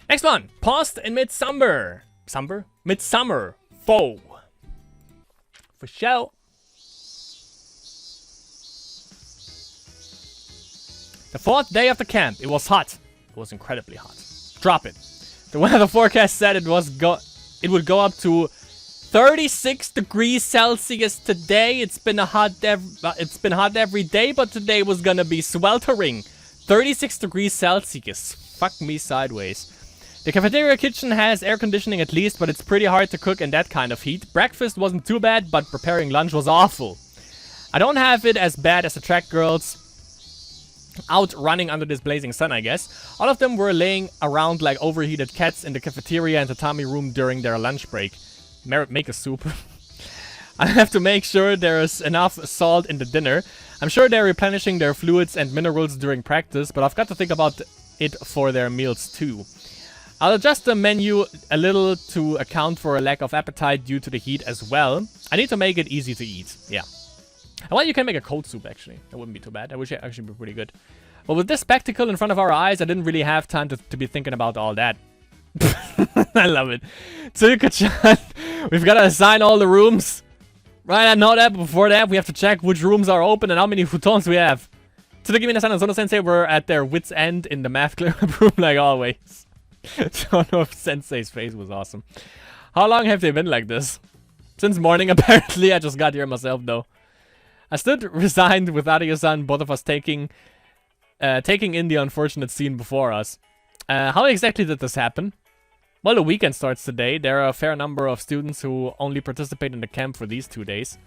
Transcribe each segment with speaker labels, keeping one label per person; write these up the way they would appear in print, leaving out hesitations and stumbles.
Speaker 1: Next one. Paused in midsummer. Midsummer. Foe. For show. The 4th day of the camp. It was hot. It was incredibly hot. Drop it. The weather forecast said it would go up to 36 degrees Celsius today. It's been hot every day, but today was gonna be sweltering. 36 degrees Celsius. Fuck me sideways. The cafeteria kitchen has air conditioning at least, but it's pretty hard to cook in that kind of heat. Breakfast wasn't too bad, but preparing lunch was awful. I don't have it as bad as the track girls out running under this blazing sun, I guess. All of them were laying around like overheated cats in the cafeteria and tatami room during their lunch break. Make a soup. I have to make sure there's enough salt in the dinner. I'm sure they're replenishing their fluids and minerals during practice, but I've got to think about it for their meals too. I'll adjust the menu a little to account for a lack of appetite due to the heat as well. I need to make it easy to eat. Yeah. Well, you can make a cold soup, actually. That wouldn't be too bad. That would actually be pretty good. Well, with this spectacle in front of our eyes, I didn't really have time to be thinking about all that. I love it. Tsuruka-chan, we've got to assign all the rooms. Right, I know that, but before that, we have to check which rooms are open and how many futons we have. Tsuruki-mina-san and Sono-sensei were at their wits' end in the math club room, like always. Sono-sensei's face was awesome. How long have they been like this? Since morning, apparently. I just got here myself, though. I stood resigned with Arya-san, both of us taking in the unfortunate scene before us. How exactly did this happen? Well, the weekend starts today. There are a fair number of students who only participate in the camp for these 2 days.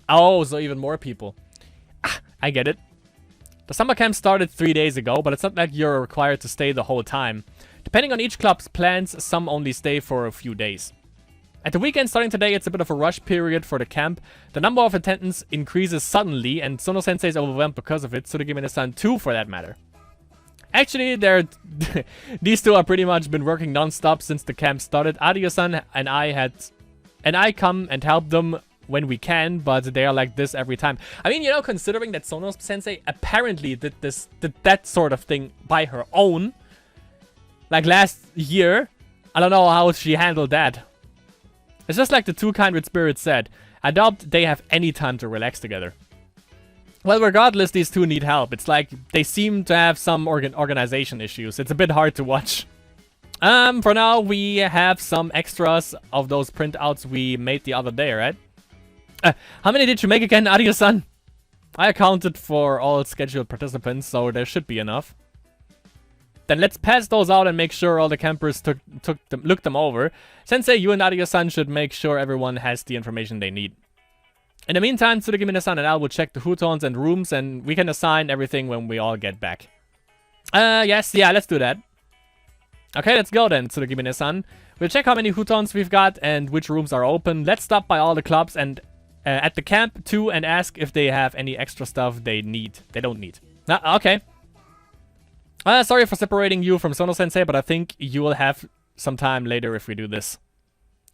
Speaker 1: Oh, so even more people. I get it. The summer camp started 3 days ago, but it's not like you're required to stay the whole time. Depending on each club's plans, some only stay for a few days. At the weekend starting today, it's a bit of a rush period for the camp. The number of attendants increases suddenly, and Sono-sensei is overwhelmed because of it, Tsurugi-mina-san too, for that matter. Actually, these two have pretty much been working non-stop since the camp started. Arya-san and I come and help them when we can, but they are like this every time. I mean, you know, considering that Sono-sensei apparently did that sort of thing by her own, like last year, I don't know how she handled that. It's just like the two Kindred Spirits said. I doubt they have any time to relax together. Well, regardless, these two need help. It's like they seem to have some organization issues. It's a bit hard to watch. For now, we have some extras of those printouts we made the other day, right? How many did you make again, Arya-san? I accounted for all scheduled participants, so there should be enough. Then let's pass those out and make sure all the campers looked them over. Sensei, you and Arya-san should make sure everyone has the information they need. In the meantime, Tsurugi-mina-san and I will check the futons and rooms, and we can assign everything when we all get back. Yes, yeah, let's do that. Okay, let's go then, Tsurugi-mina-san. We'll check how many futons we've got and which rooms are open. Let's stop by all the clubs and at the camp too and ask if they have any extra stuff they don't need. Okay. Sorry for separating you from Sono-sensei, but I think you will have some time later if we do this.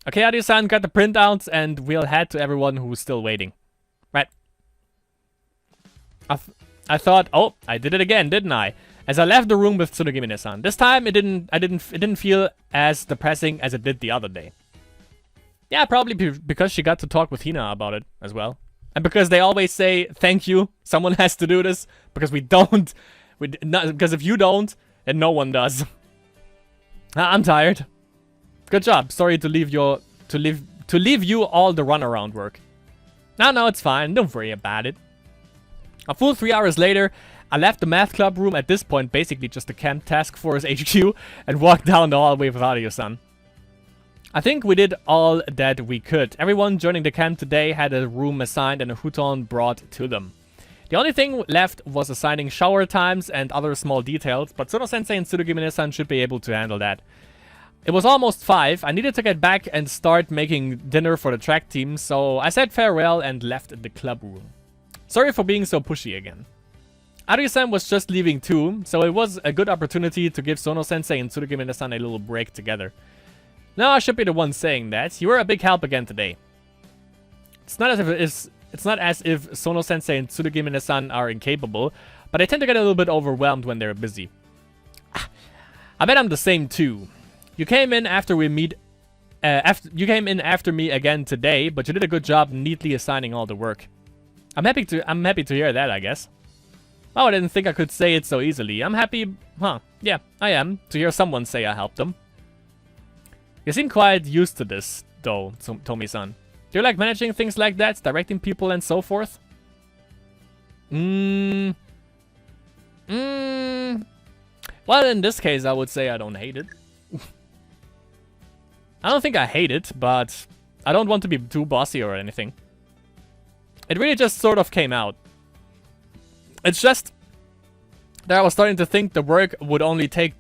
Speaker 1: Okay, Arya-san, got the printouts, and we'll head to everyone who's still waiting. Right. I thought, oh, I did it again, didn't I? As I left the room with Tsurugi-mina-san. This time, it didn't feel as depressing as it did the other day. Yeah, probably because she got to talk with Hina about it as well. And because they always say, thank you, someone has to do this, because we don't. Because if you don't, then no one does. I'm tired. Good job. Sorry to leave you all the runaround work. No, it's fine. Don't worry about it. A full 3 hours later, I left the math club room, at this point basically just the camp task force HQ, and walked down the hallway with Arya-san. I think we did all that we could. Everyone joining the camp today had a room assigned and a futon brought to them. The only thing left was assigning shower times and other small details, but Sono-sensei and Tsurugi-mina-san should be able to handle that. It was almost 5. I needed to get back and start making dinner for the track team, so I said farewell and left the club room. Sorry for being so pushy again. Arya-san was just leaving too, so it was a good opportunity to give Sono-sensei and Tsurugi-mina-san a little break together. No, I should be the one saying that. You were a big help again today. It's not as if Sono-sensei and Tsurugi-mina-san are incapable, but I tend to get a little bit overwhelmed when they're busy. I bet I'm the same too. You came in after we meet. You came in after me again today, but you did a good job neatly assigning all the work. I'm happy to hear that, I guess. Oh, I didn't think I could say it so easily. I'm happy, huh? Yeah, I am, to hear someone say I helped them. You seem quite used to this, though, Tomi-san. Do you like managing things like that, directing people and so forth? Well, in this case, I would say I don't hate it. I don't think I hate it, but I don't want to be too bossy or anything. It really just sort of came out. It's just that I was starting to think the work would only take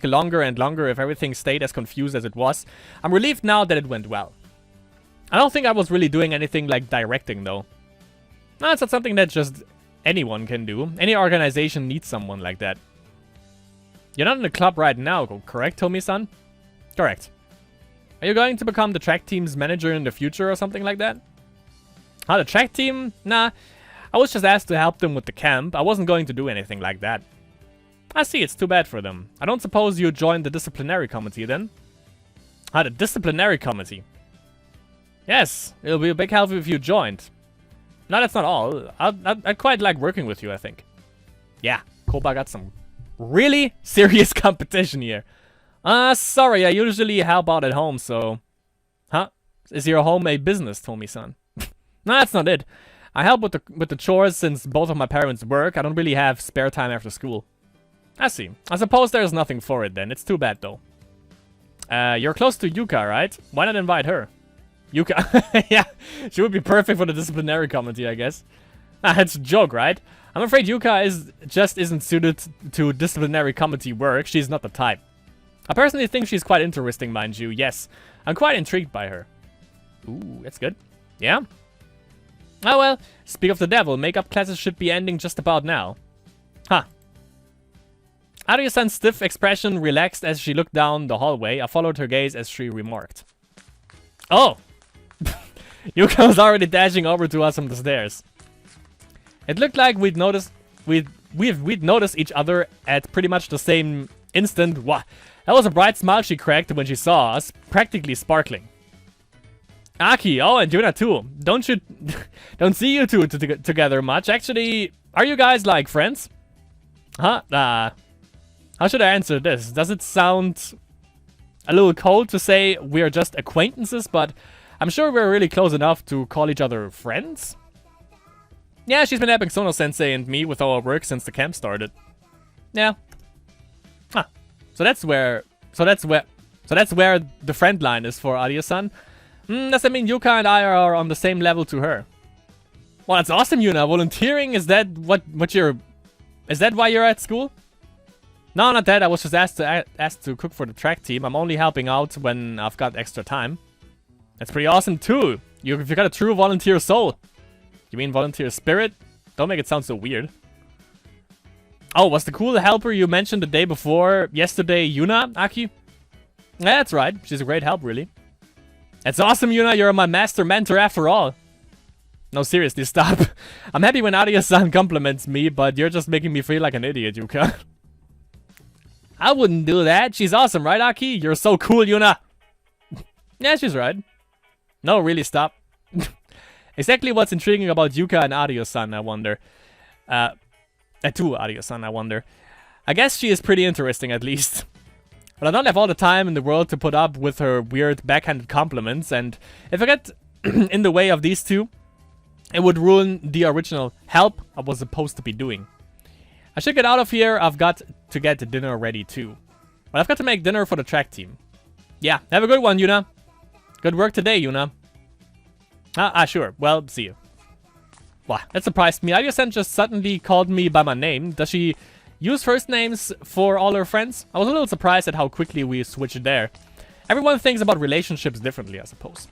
Speaker 1: longer and longer if everything stayed as confused as it was. I'm relieved now that it went well. I don't think I was really doing anything like directing though. No, it's not something that just anyone can do. Any organization needs someone like that. You're not in the club right now, correct, Tomi-san? Correct. Are you going to become the track team's manager in the future or something like that? Huh, the track team? Nah. I was just asked to help them with the camp. I wasn't going to do anything like that. I see, it's too bad for them. I don't suppose you joined the disciplinary committee then? Ah, the disciplinary committee. Yes, it'll be a big help if you joined. No, that's not all. I'd quite like working with you, I think. Yeah, Koba got some really serious competition here. Sorry, I usually help out at home, so... Huh? Is your home a business, Tomi-san? No, that's not it. I help with the chores since both of my parents work. I don't really have spare time after school. I see. I suppose there's nothing for it then. It's too bad though. You're close to Yuka, right? Why not invite her? Yuka. Yeah, she would be perfect for the disciplinary committee, I guess. It's a joke, right? I'm afraid Yuka isn't suited to disciplinary committee work. She's not the type. I personally think she's quite interesting, mind you. Yes, I'm quite intrigued by her. Ooh, that's good. Yeah? Oh well, speak of the devil, makeup classes should be ending just about now. Huh. Arya-san's stiff expression relaxed as she looked down the hallway. I followed her gaze as she remarked. Oh! Yuka was already dashing over to us from the stairs. It looked like we'd noticed each other at pretty much the same instant. Wow. That was a bright smile she cracked when she saw us, practically sparkling. Aki, oh, and Yuna too. Don't see you two together much. Actually, are you guys like friends? Huh? How should I answer this? Does it sound a little cold to say we're just acquaintances, but I'm sure we're really close enough to call each other friends? Yeah, she's been helping Sono-sensei and me with our work since the camp started. Yeah. Huh. So that's where the friend line is for Arya-san. Does that mean Yuka and I are on the same level to her? Well, that's awesome, Yuna. Volunteering, is that is that why you're at school? No, not that. I was just asked to cook for the track team. I'm only helping out when I've got extra time. That's pretty awesome too. You've got a true volunteer soul. You mean volunteer spirit? Don't make it sound so weird. Oh, was the cool helper you mentioned the day before yesterday Yuna, Aki? Yeah, that's right. She's a great help, really. That's awesome, Yuna. You're my master mentor after all. No, seriously, stop. I'm happy when Arya-san compliments me, but you're just making me feel like an idiot, Yuka. I wouldn't do that. She's awesome, right, Aki? You're so cool, Yuna. Yeah, she's right. No, really, stop. Exactly what's intriguing about Yuka and Arya-san, I wonder. To Arya-san, I wonder. I guess she is pretty interesting, at least. But I don't have all the time in the world to put up with her weird backhanded compliments, and if I get in the way of these two, it would ruin the original help I was supposed to be doing. I should get out of here. I've got to get dinner ready too. But I've got to make dinner for the track team. Yeah, have a good one, Yuna. Good work today, Yuna. Sure. Well, see you. Wow, that surprised me. Arya-san just suddenly called me by my name. Does she use first names for all her friends? I was a little surprised at how quickly we switched there. Everyone thinks about relationships differently, I suppose.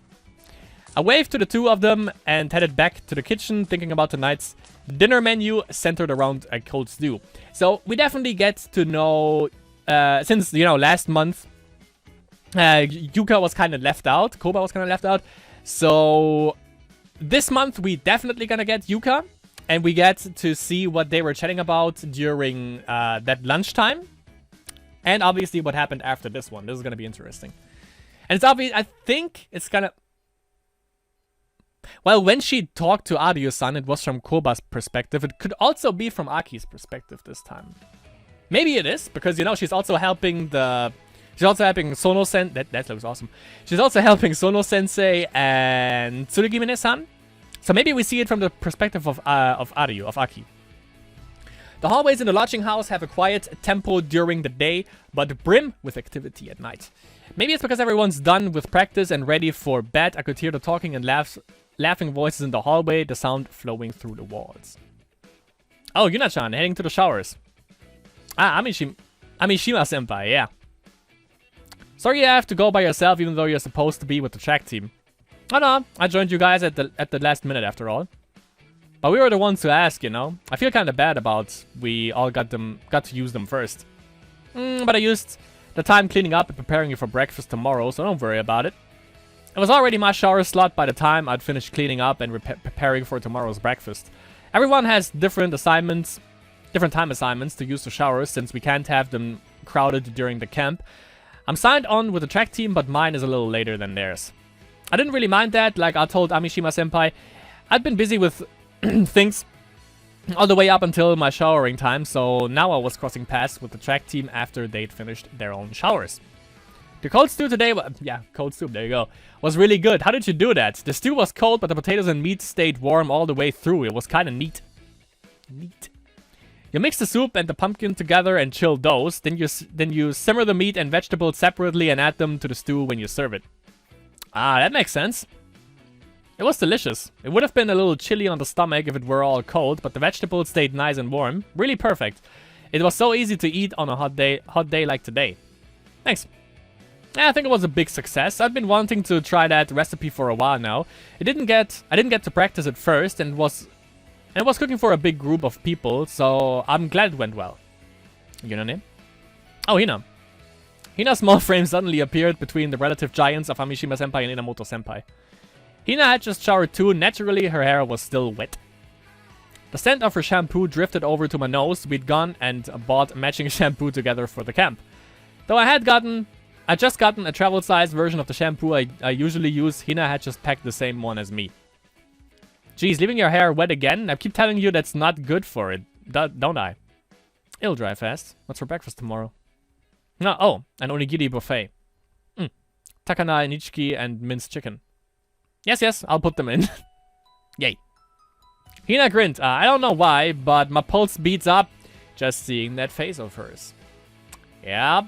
Speaker 1: I waved to the two of them and headed back to the kitchen, thinking about tonight's dinner menu centered around a cold stew. So we definitely get to know, since, you know, last month, Yuka was kind of left out, Koba was kind of left out. So this month we definitely gonna get Yuka, and we get to see what they were chatting about during that lunchtime. And obviously what happened after this one. This is gonna be interesting. And it's obvious, I think it's gonna... Well, when she talked to Aryu-san, it was from Koba's perspective. It could also be from Aki's perspective this time. Maybe it is, because, you know, she's also helping the... She's also helping Sono-sensei... That looks awesome. She's also helping Sono-sensei and Tsurugimine-san. So maybe we see it from the perspective of Aryu, of Aki. The hallways in the lodging house have a quiet tempo during the day, but brim with activity at night. Maybe it's because everyone's done with practice and ready for bed. I could hear the talking and laughing voices in the hallway, the sound flowing through the walls. Oh, Yuna-chan, heading to the showers. Ah, Amishima-senpai, yeah. Sorry you have to go by yourself even though you're supposed to be with the track team. Oh no, I joined you guys at the last minute after all. But we were the ones to ask, you know. I feel kind of bad about we all got to use them first. But I used the time cleaning up and preparing you for breakfast tomorrow, so don't worry about it. It was already my shower slot by the time I'd finished cleaning up and preparing for tomorrow's breakfast. Everyone has different time assignments to use the showers since we can't have them crowded during the camp. I'm signed on with the track team, but mine is a little later than theirs. I didn't really mind that, like I told Amishima-senpai. I'd been busy with things all the way up until my showering time, so now I was crossing paths with the track team after they'd finished their own showers. The cold stew today, yeah, cold soup, there you go, was really good. How did you do that? The stew was cold, but the potatoes and meat stayed warm all the way through. It was kind of neat. You mix the soup and the pumpkin together and chill those. Then you simmer the meat and vegetables separately and add them to the stew when you serve it. Ah, that makes sense. It was delicious. It would have been a little chilly on the stomach if it were all cold, but the vegetables stayed nice and warm. Really perfect. It was so easy to eat on a hot day like today. Thanks. Yeah, I think it was a big success. I've been wanting to try that recipe for a while now. I didn't get to practice it first and was cooking for a big group of people, so I'm glad it went well. You know name? Oh, Hina. Hina's small frame suddenly appeared between the relative giants of Amishima-senpai and Inamoto-senpai. Hina had just showered too. Naturally, her hair was still wet. The scent of her shampoo drifted over to my nose. We'd gone and bought matching shampoo together for the camp. Though I'd just gotten a travel-sized version of the shampoo I usually use, Hina had just packed the same one as me. Geez, leaving your hair wet again? I keep telling you that's not good for it, don't I? It'll dry fast. What's for breakfast tomorrow? No, oh, an onigiri buffet. Takana, nichiki, and minced chicken. Yes, I'll put them in. Yay. Hina grinned. I don't know why, but my pulse beats up just seeing that face of hers. Yeah.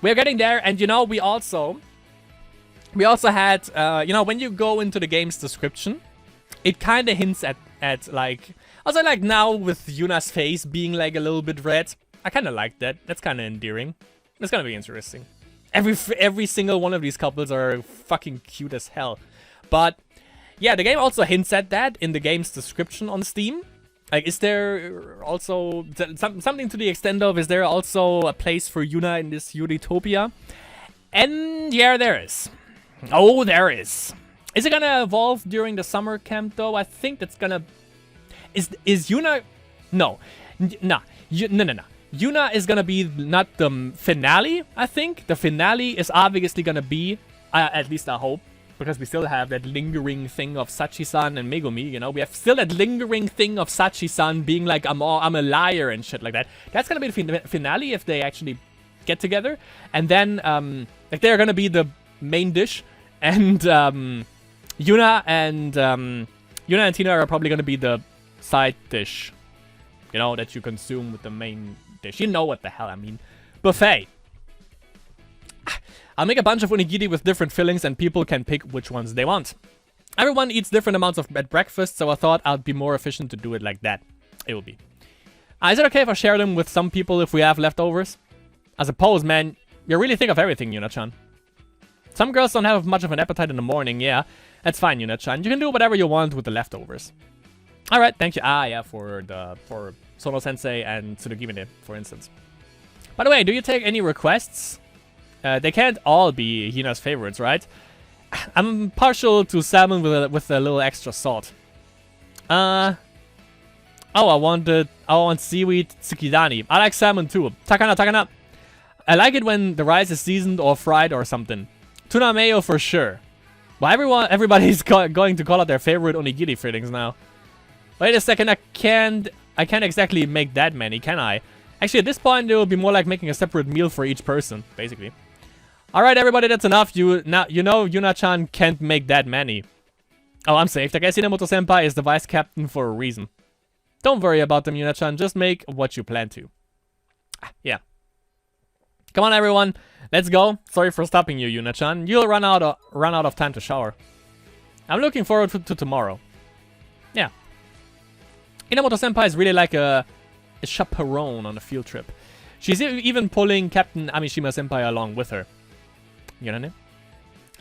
Speaker 1: We're getting there, and you know, we also had, you know, when you go into the game's description, it kind of hints at like, also like now with Yuna's face being like a little bit red. I kind of like that. That's kind of endearing. It's gonna be interesting. Every single one of these couples are fucking cute as hell. But yeah, the game also hints at that in the game's description on Steam. Like, is there also something to the extent of, is there also a place for Yuna in this Yuritopia? And yeah, there is. Oh, there is. Is it gonna evolve during the summer camp though? I think that's gonna... Is Yuna... No. No. Yuna is gonna be not the finale, I think. The finale is obviously gonna be, at least I hope, because we still have that lingering thing of Sachi-san and Megumi, you know? We have still that lingering thing of Sachi-san being like, I'm a liar and shit like that. That's gonna be the finale if they actually get together. And then, like, they're gonna be the main dish. And, Yuna and Tina are probably gonna be the side dish. You know, that you consume with the main dish. You know what the hell I mean. Buffet. I'll make a bunch of onigiri with different fillings and people can pick which ones they want. Everyone eats different amounts at breakfast, so I thought I'd be more efficient to do it like that. It will be. Is it okay if I share them with some people if we have leftovers? I suppose, man. You really think of everything, Yuna-chan. Some girls don't have much of an appetite in the morning, yeah. That's fine, Yuna-chan. You can do whatever you want with the leftovers. Alright, thank you. Yeah, for Sono-sensei and Tsurugimine, for instance. By the way, do you take any requests? They can't all be Hina's favorites, right? I'm partial to salmon with a little extra salt. Oh, I want seaweed tsukidani. I like salmon too. Takana, takana. I like it when the rice is seasoned or fried or something. Tuna mayo for sure. Well, everybody's going to call out their favorite onigiri fillings now. Wait a second, I can't exactly make that many, can I? Actually, at this point, it will be more like making a separate meal for each person, basically. Alright, everybody, that's enough. You know Yuna-chan can't make that many. Oh, I'm safe. Takeshi Inamoto-senpai is the vice captain for a reason. Don't worry about them, Yuna-chan. Just make what you plan to. Yeah. Come on, everyone. Let's go. Sorry for stopping you, Yuna-chan. You'll run out of time to shower. I'm looking forward to tomorrow. Yeah. Inamoto-senpai is really like a chaperone on a field trip. She's even pulling Captain Amishima-senpai along with her. You know what I mean?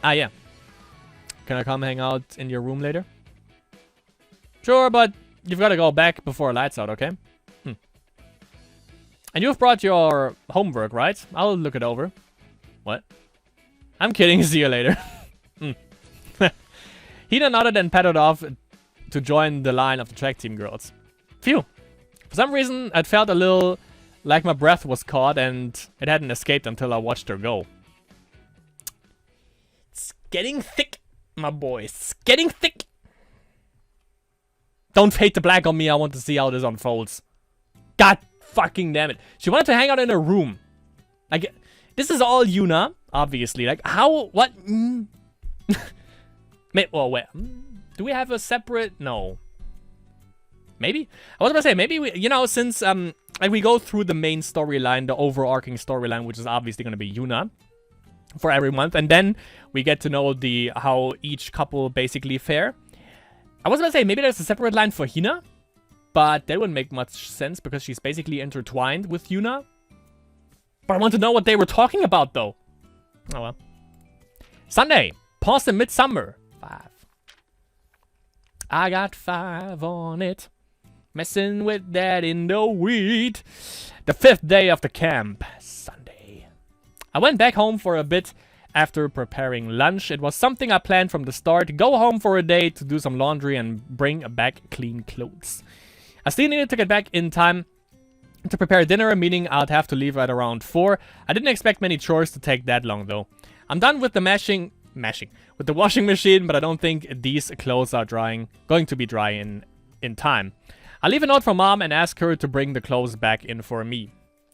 Speaker 1: Ah, yeah. Can I come hang out in your room later? Sure, but you've got to go back before lights out, okay? And you've brought your homework, right? I'll look it over. What? I'm kidding. See you later. Hina nodded and padded off to join the line of the track team girls. Phew. For some reason, I felt a little like my breath was caught and it hadn't escaped until I watched her go. It's getting thick, my boys. It's getting thick. Don't fade to black on me. I want to see how this unfolds. God fucking damn it. She wanted to hang out in her room. Like, this is all Yuna, obviously. Like, how? What? Well, wait. Do we have a separate? No. Maybe? I was about to say, maybe we, since, like, we go through the main storyline, the overarching storyline, which is obviously going to be Yuna for every month, and then we get to know how each couple basically fare. I was about to say, maybe there's a separate line for Hina, but that wouldn't make much sense because she's basically intertwined with Yuna. But I want to know what they were talking about, though. Oh, well. Sunday. Pause in midsummer. 5. I got 5 on it. Messing with that in the wheat. The 5th day of the camp. Sunday. I went back home for a bit after preparing lunch. It was something I planned from the start. Go home for a day to do some laundry and bring back clean clothes. I still needed to get back in time to prepare dinner, meaning I'd have to leave at around 4. I didn't expect many chores to take that long though. I'm done with the with the washing machine, but I don't think these clothes are going to be dry in time. I'll leave a note for Mom and ask her to bring the clothes back in for me.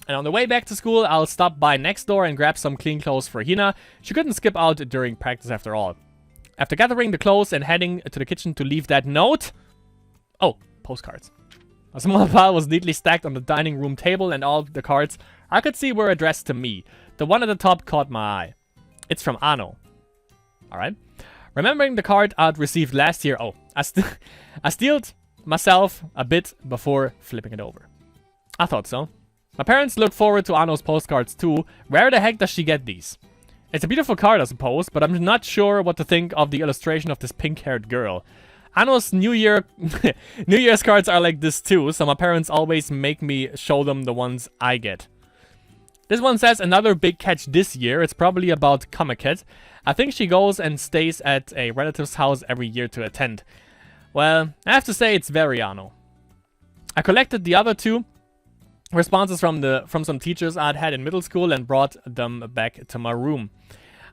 Speaker 1: And on the way back to school, I'll stop by next door and grab some clean clothes for Hina. She couldn't skip out during practice after all. After gathering the clothes and heading to the kitchen to leave that note... Oh, postcards. A small pile was neatly stacked on the dining room table, and all the cards I could see were addressed to me. The one at the top caught my eye. It's from Ano. Alright. Remembering the card I'd received last year... Oh, I steeled myself a bit before flipping it over. I thought so. My parents look forward to Ano's postcards too. Where the heck does she get these? It's a beautiful card, I suppose, but I'm not sure what to think of the illustration of this pink-haired girl. Ano's New Year's cards are like this too, so my parents always make me show them the ones I get. This one says another big catch this year. It's probably about Kamaket. I think she goes and stays at a relative's house every year to attend. Well, I have to say it's very Ano. I collected the other 2 responses from some teachers I'd had in middle school and brought them back to my room.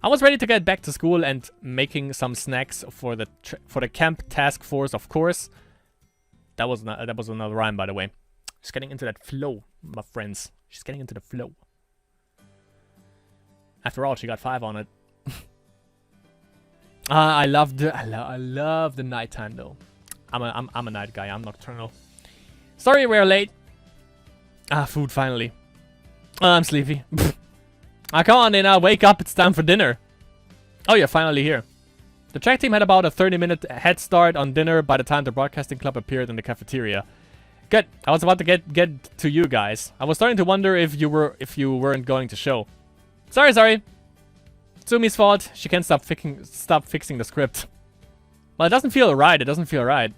Speaker 1: I was ready to get back to school and making some snacks for the camp task force, of course. That was another rhyme, by the way. She's getting into that flow, my friends. She's getting into the flow. After all, she got 5 on it. I love the nighttime though. I'm a night guy. I'm nocturnal. Sorry we're late. Food finally. I'm sleepy. Come on, Nina, wake up. It's time for dinner. Oh, you're finally here. The track team had about a 30-minute head start on dinner by the time the broadcasting club appeared in the cafeteria. Good. I was about to get to you guys. I was starting to wonder if you weren't going to show. Sorry. Tsumi's fault. She can't stop fixing the script. Well, it doesn't feel right.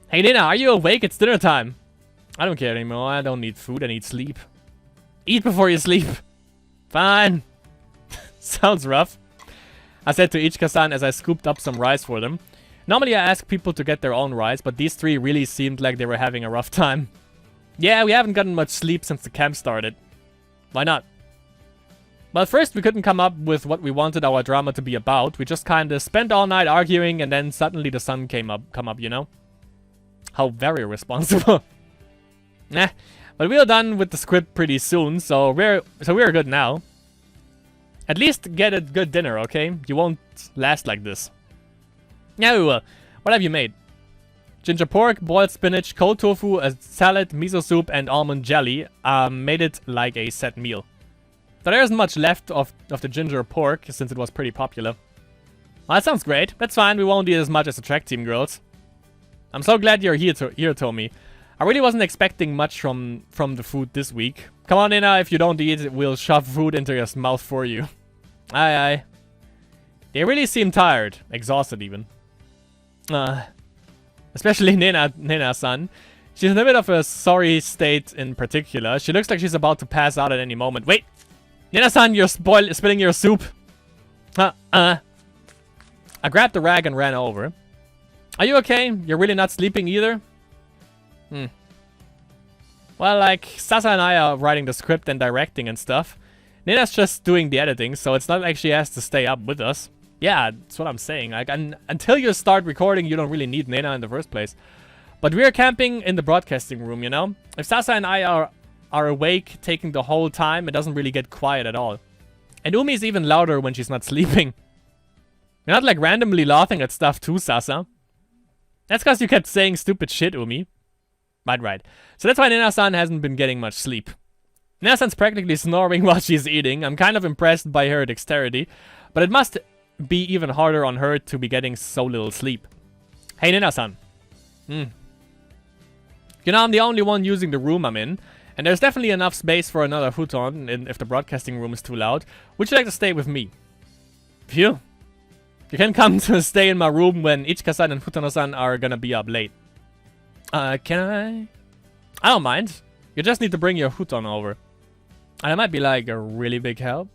Speaker 1: Hey, Nina, are you awake? It's dinner time. I don't care anymore. I don't need food. I need sleep. Eat before you sleep. Fine. Sounds rough. I said to Ichika-san as I scooped up some rice for them. Normally I ask people to get their own rides, but these three really seemed like they were having a rough time. Yeah, we haven't gotten much sleep since the camp started. Why not? Well, first we couldn't come up with what we wanted our drama to be about. We just kinda spent all night arguing and then suddenly the sun come up, you know? How very responsible. Nah, but we are done with the script pretty soon, so we're good now. At least get a good dinner, okay? You won't last like this. Yeah, we will. What have you made? Ginger pork, boiled spinach, cold tofu, a salad, miso soup, and almond jelly. Made it like a set meal. So there isn't much left of the ginger pork, since it was pretty popular. Well, that sounds great. That's fine, we won't eat as much as the track team girls. I'm so glad you're here, Tommy. I really wasn't expecting much from the food this week. Come on, Nina, if you don't eat, we'll shove food into your mouth for you. Aye. They really seem tired. Exhausted, even. Especially Nina-san. She's in a bit of a sorry state in particular. She looks like she's about to pass out at any moment. Wait! Nina-san, you're spilling your soup. I grabbed the rag and ran over. Are you okay? You're really not sleeping either? Well, like, Sasa and I are writing the script and directing and stuff. Nina's just doing the editing, so it's not like she has to stay up with us. Yeah, that's what I'm saying. Like, until you start recording, you don't really need Nina in the first place. But we're camping in the broadcasting room, you know? If Sasa and I are awake, taking the whole time, it doesn't really get quiet at all. And Umi's even louder when she's not sleeping. You're not, like, randomly laughing at stuff too, Sasa. That's because you kept saying stupid shit, Umi. Right. So that's why Nina-san hasn't been getting much sleep. Nina-san's practically snoring while she's eating. I'm kind of impressed by her dexterity. But it must be even harder on her to be getting so little sleep. Hey, Nina-san. You know, I'm the only one using the room I'm in. And there's definitely enough space for another futon if the broadcasting room is too loud. Would you like to stay with me? Phew. You can come to stay in my room when Ichika-san and Futano-san are gonna be up late. Can I? I don't mind. You just need to bring your futon over. And it might be like a really big help.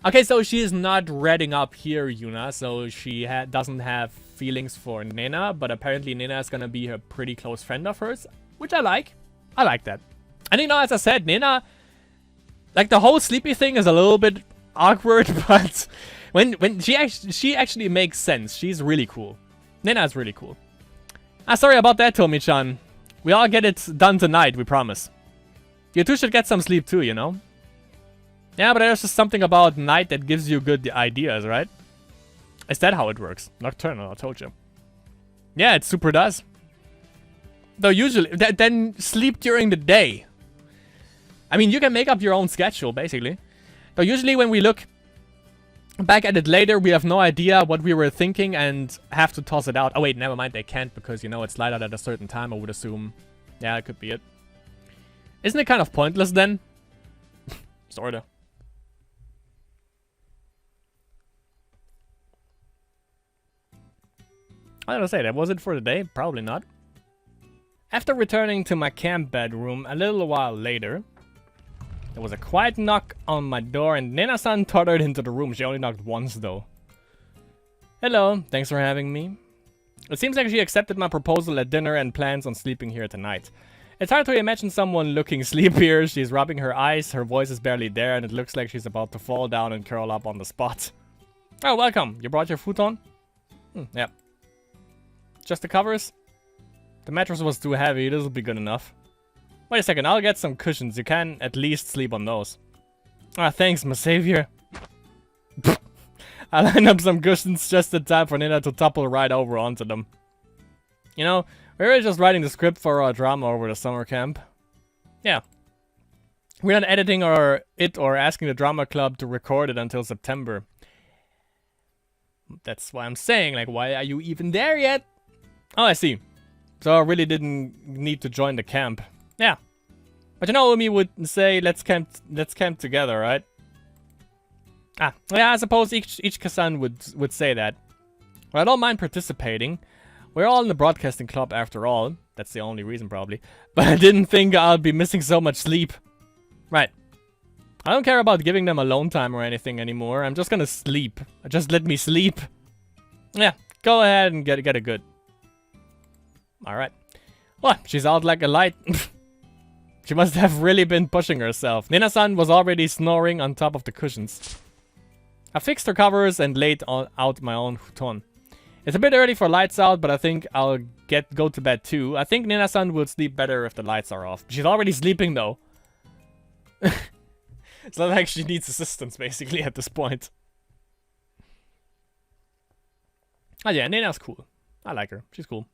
Speaker 1: Okay, so she is not reading up here, Yuna. So she doesn't have feelings for Nina. But apparently Nina is gonna be a pretty close friend of hers. Which I like. I like that. And you know, as I said, Nina... Like, the whole sleepy thing is a little bit awkward. But when she actually makes sense. She's really cool. Nina is really cool. Sorry about that, Tomi-chan. We all get it done tonight, we promise. You two should get some sleep too, you know? Yeah, but there's just something about night that gives you good ideas, right? Is that how it works? Nocturnal, I told you. Yeah, it super does. Though usually, then sleep during the day. I mean, you can make up your own schedule, basically. Though usually when we look back at it later, we have no idea what we were thinking and have to toss it out. Oh wait, never mind, they can't because, you know, it's light out at a certain time, I would assume. Yeah, that could be it. Isn't it kind of pointless then? Sorta. I don't say that. Was it for the day? Probably not. After returning to my camp bedroom a little while later, there was a quiet knock on my door and Nina-san tottered into the room. She only knocked once though. Hello, thanks for having me. It seems like she accepted my proposal at dinner and plans on sleeping here tonight. It's hard to imagine someone looking sleepier. She's rubbing her eyes, her voice is barely there, and it looks like she's about to fall down and curl up on the spot. Oh, welcome. You brought your futon? Yeah. Just the covers? The mattress was too heavy. This will be good enough. Wait a second, I'll get some cushions. You can at least sleep on those. Ah, thanks, my savior. I lined up some cushions just in time for Nina to topple right over onto them. You know, we were just writing the script for our drama over the summer camp. Yeah. We're not editing or asking the drama club to record it until September. That's why I'm saying, like, why are you even there yet? Oh, I see. So I really didn't need to join the camp. Yeah. But you know, Umi would say, let's camp together, right? Ah, yeah, I suppose each Kasan would say that. Well, I don't mind participating. We're all in the broadcasting club after all. That's the only reason, probably. But I didn't think I'll be missing so much sleep. Right. I don't care about giving them alone time or anything anymore. I'm just gonna sleep. Just let me sleep. Yeah, go ahead and get a good. Alright. Well, she's out like a light. She must have really been pushing herself. Nina-san was already snoring on top of the cushions. I fixed her covers and laid out my own futon. It's a bit early for lights out, but I think I'll go to bed too. I think Nina-san will sleep better if the lights are off. She's already sleeping though. It's not like she needs assistance basically at this point. Oh yeah, Nina's cool. I like her. She's cool.